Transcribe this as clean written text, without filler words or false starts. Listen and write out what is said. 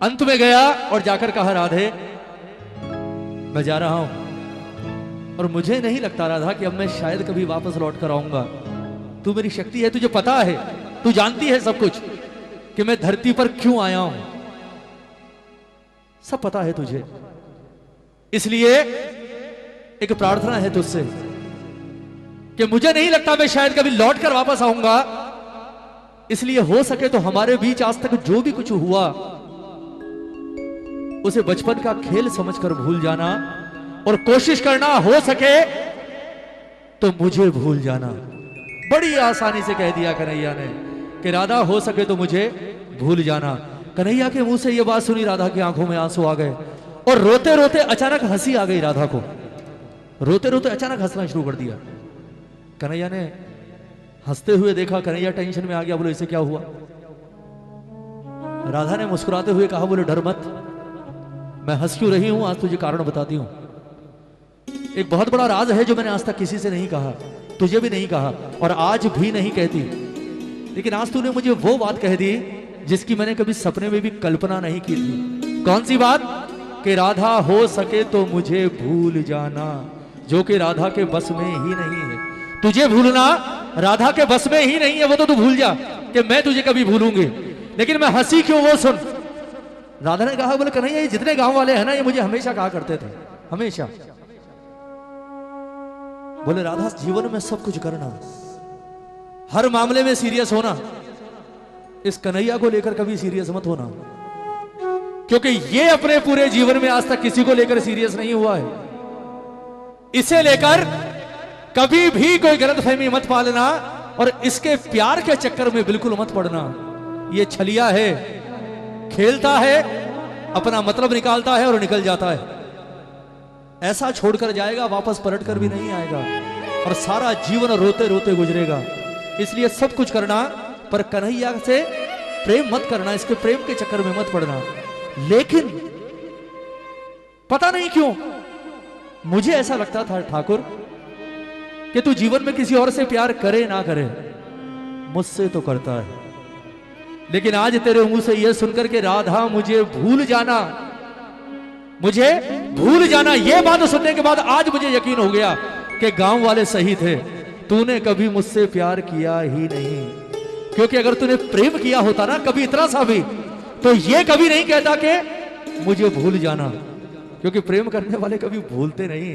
अंत में गया और जाकर कहा, राधे मैं जा रहा हूं और मुझे नहीं लगता राधा कि अब मैं शायद कभी वापस लौट कर आऊंगा। तू मेरी शक्ति है, तुझे पता है, तू जानती है सब कुछ कि मैं धरती पर क्यों आया हूं, सब पता है तुझे। इसलिए एक प्रार्थना है तुझसे कि मुझे नहीं लगता मैं शायद कभी लौट कर वापस आऊंगा। इसलिए हो सके तो हमारे बीच आज तक जो भी कुछ हुआ उसे बचपन का खेल समझकर भूल जाना और कोशिश करना हो सके तो मुझे भूल जाना। बड़ी आसानी से कह दिया कन्हैया ने कि राधा हो सके तो मुझे भूल जाना। कन्हैया के मुंह से यह बात सुनी, राधा की आंखों में आंसू आ गए और रोते रोते अचानक हंसी आ गई राधा को। रोते रोते अचानक हंसना शुरू कर दिया। कन्हैया ने हंसते हुए देखा, कन्हैया टेंशन में आ गया। बोले इसे क्या हुआ? राधा ने मुस्कुराते हुए कहा, बोले डर मत, मैं हंस क्यों रही हूं आज तुझे कारण बताती हूं। एक बहुत बड़ा राज है जो मैंने आज तक किसी से नहीं कहा, तुझे भी नहीं कहा और आज भी नहीं कहती, लेकिन आज तूने मुझे वो बात कह दी जिसकी मैंने कभी सपने में भी कल्पना नहीं की थी। कौन सी बात? कि राधा हो सके तो मुझे भूल जाना, जो कि राधा के बस में ही नहीं है। तुझे भूलना राधा के बस में ही नहीं है, वो तो तू भूल जा कि मैं तुझे कभी भूलूंगी। लेकिन मैं हंसी क्यों वो सुन। राधा ने कहा, बोले कन्हैया ये जितने गांव वाले हैं ना, ये मुझे हमेशा कहा करते थे, हमेशा। बोले राधा जीवन में सब कुछ करना, हर मामले में सीरियस होना, इस कन्हैया को लेकर कभी सीरियस मत होना, क्योंकि ये अपने पूरे जीवन में आज तक किसी को लेकर सीरियस नहीं हुआ है। इसे लेकर कभी भी कोई गलतफहमी मत पालना और इसके प्यार के चक्कर में बिल्कुल मत पड़ना। ये छलिया है, खेलता है, अपना मतलब निकालता है और निकल जाता है। ऐसा छोड़कर जाएगा, वापस पलट कर भी नहीं आएगा और सारा जीवन रोते रोते गुजरेगा। इसलिए सब कुछ करना, पर कन्हैया से प्रेम मत करना, इसके प्रेम के चक्कर में मत पड़ना। लेकिन पता नहीं क्यों मुझे ऐसा लगता था ठाकुर कि तू जीवन में किसी और से प्यार करे ना करे, मुझसे तो करता है। लेकिन आज तेरे मुंह से यह सुनकर के राधा मुझे भूल जाना, मुझे भूल जाना, यह बात सुनने के बाद आज मुझे यकीन हो गया कि गांव वाले सही थे, तूने कभी मुझसे प्यार किया ही नहीं। क्योंकि अगर तूने प्रेम किया होता ना कभी इतना सा भी, तो ये कभी नहीं कहता कि मुझे भूल जाना, क्योंकि प्रेम करने वाले कभी भूलते नहीं।